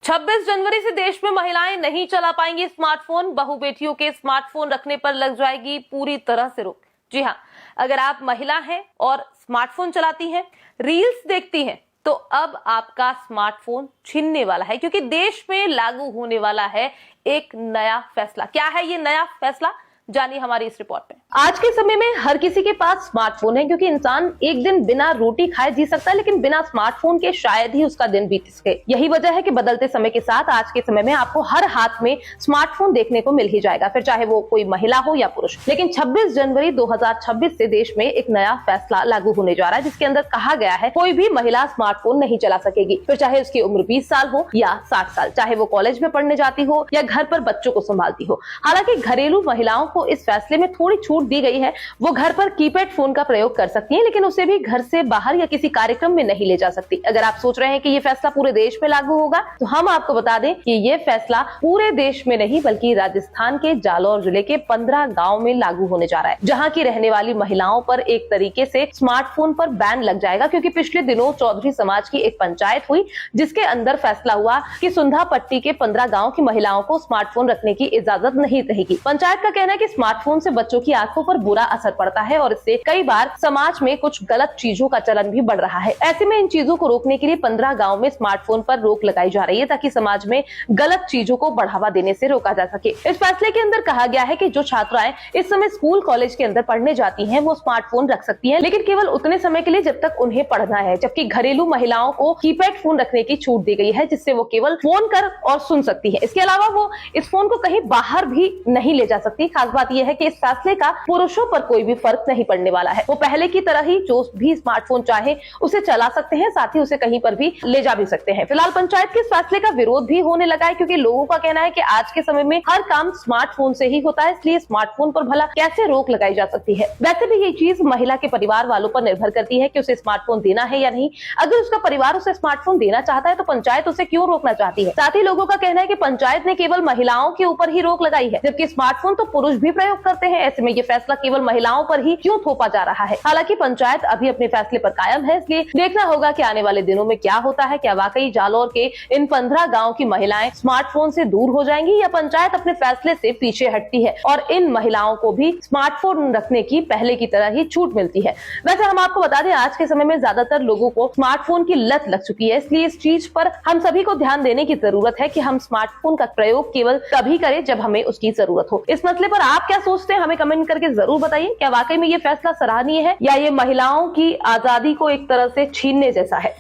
26 जनवरी से देश में महिलाएं नहीं चला पाएंगी स्मार्टफोन। बहू बेटियों के स्मार्टफोन रखने पर लग जाएगी पूरी तरह से रोक। जी हाँ, अगर आप महिला हैं और स्मार्टफोन चलाती हैं, रील्स देखती हैं, तो अब आपका स्मार्टफोन छीनने वाला है, क्योंकि देश में लागू होने वाला है एक नया फैसला। क्या है ये नया फैसला, जानिए हमारी इस रिपोर्ट में। आज के समय में हर किसी के पास स्मार्टफोन है, क्योंकि इंसान एक दिन बिना रोटी खाए जी सकता है, लेकिन बिना स्मार्टफोन के शायद ही उसका दिन बीत सके। यही वजह है कि बदलते समय के साथ आज के समय में आपको हर हाथ में स्मार्टफोन देखने को मिल ही जाएगा, फिर चाहे वो कोई महिला हो या पुरुष। लेकिन 26 जनवरी 2026 से देश में एक नया फैसला लागू होने जा रहा है, जिसके अंदर कहा गया है कोई भी महिला स्मार्टफोन नहीं चला सकेगी, फिर चाहे उसकी उम्र 20 साल हो या 60 साल, चाहे वो कॉलेज में पढ़ने जाती हो या घर पर बच्चों को संभालती हो। हालांकि घरेलू महिलाओं को इस फैसले में थोड़ी छूट दी गई है। वो घर पर कीपैड फोन का प्रयोग कर सकती हैं, लेकिन उसे भी घर से बाहर या किसी कार्यक्रम में नहीं ले जा सकती। अगर आप सोच रहे हैं कि ये फैसला पूरे देश में लागू होगा, तो हम आपको बता दें कि ये फैसला पूरे देश में नहीं, बल्कि राजस्थान के जालौर जिले के 15 गाँव में लागू होने जा रहा है, जहाँ की रहने वाली महिलाओं पर एक तरीके से स्मार्टफोन पर बैन लग जाएगा। क्योंकि पिछले दिनों चौधरी समाज की एक पंचायत हुई, जिसके अंदर फैसला हुआ कि सुंधा पट्टी के 15 गाँव की महिलाओं को स्मार्टफोन रखने की इजाजत नहीं रहेगी। पंचायत का कहना है कि स्मार्टफोन से बच्चों की आंखों पर बुरा असर पड़ता है और इससे कई बार समाज में कुछ गलत चीजों का चलन भी बढ़ रहा है। ऐसे में इन चीजों को रोकने के लिए 15 गांव में स्मार्टफोन पर रोक लगाई जा रही है, ताकि समाज में गलत चीजों को बढ़ावा देने से रोका जा सके। इस फैसले के अंदर कहा गया है कि जो छात्राएं इस समय स्कूल कॉलेज के अंदर पढ़ने जाती हैं, वो स्मार्टफोन रख सकती हैं, लेकिन केवल उतने समय के लिए जब तक उन्हें पढ़ना है। जबकि घरेलू महिलाओं को कीपैड फोन रखने की छूट दी गई है, जिससे वो केवल फोन कर और सुन सकती है। इसके अलावा वो इस फोन को कहीं बाहर भी नहीं ले जा सकती। खास बात यह है कि इस फैसले का पुरुषों पर कोई भी फर्क नहीं पड़ने वाला है। वो पहले की तरह ही जो भी स्मार्टफोन चाहे उसे चला सकते हैं, साथ ही उसे कहीं पर भी ले जा भी सकते हैं। फिलहाल पंचायत के इस फैसले का विरोध भी होने लगा है, क्योंकि लोगों का कहना है कि आज के समय में हर काम स्मार्टफोन से ही होता है, इसलिए स्मार्टफोन पर भला कैसे रोक लगाई जा सकती है। वैसे भी ये चीज महिला के परिवार वालों पर निर्भर करती है कि उसे स्मार्टफोन देना है या नहीं। अगर उसका परिवार उसे स्मार्टफोन देना चाहता है, तो पंचायत उसे क्यों रोकना चाहती है। साथ ही लोगों का कहना है कि पंचायत ने केवल महिलाओं के ऊपर ही रोक लगाई है, जबकि स्मार्टफोन तो पुरुष भी प्रयोग करते हैं। ऐसे में ये फैसला केवल महिलाओं पर ही क्यों थोपा जा रहा है। हालांकि पंचायत अभी अपने फैसले पर कायम है, इसलिए देखना होगा कि आने वाले दिनों में क्या होता है। क्या वाकई जालौर के इन 15 गांव की महिलाएं स्मार्टफोन से दूर हो जाएंगी, या पंचायत अपने फैसले से पीछे हटती है और इन महिलाओं को भी स्मार्टफोन रखने की पहले की तरह ही छूट मिलती है। वैसे हम आपको बता दें, आज के समय में ज्यादातर लोगों को स्मार्टफोन की लत लग चुकी है, इसलिए इस चीज पर हम सभी को ध्यान देने की जरूरत है कि हम स्मार्टफोन का प्रयोग केवल तभी करें जब हमें उसकी जरूरत हो। इस मसले पर आप क्या सोचते हैं, हमें कमेंट करके जरूर बताइए। क्या वाकई में ये फैसला सराहनीय है, या ये महिलाओं की आजादी को एक तरह से छीनने जैसा है।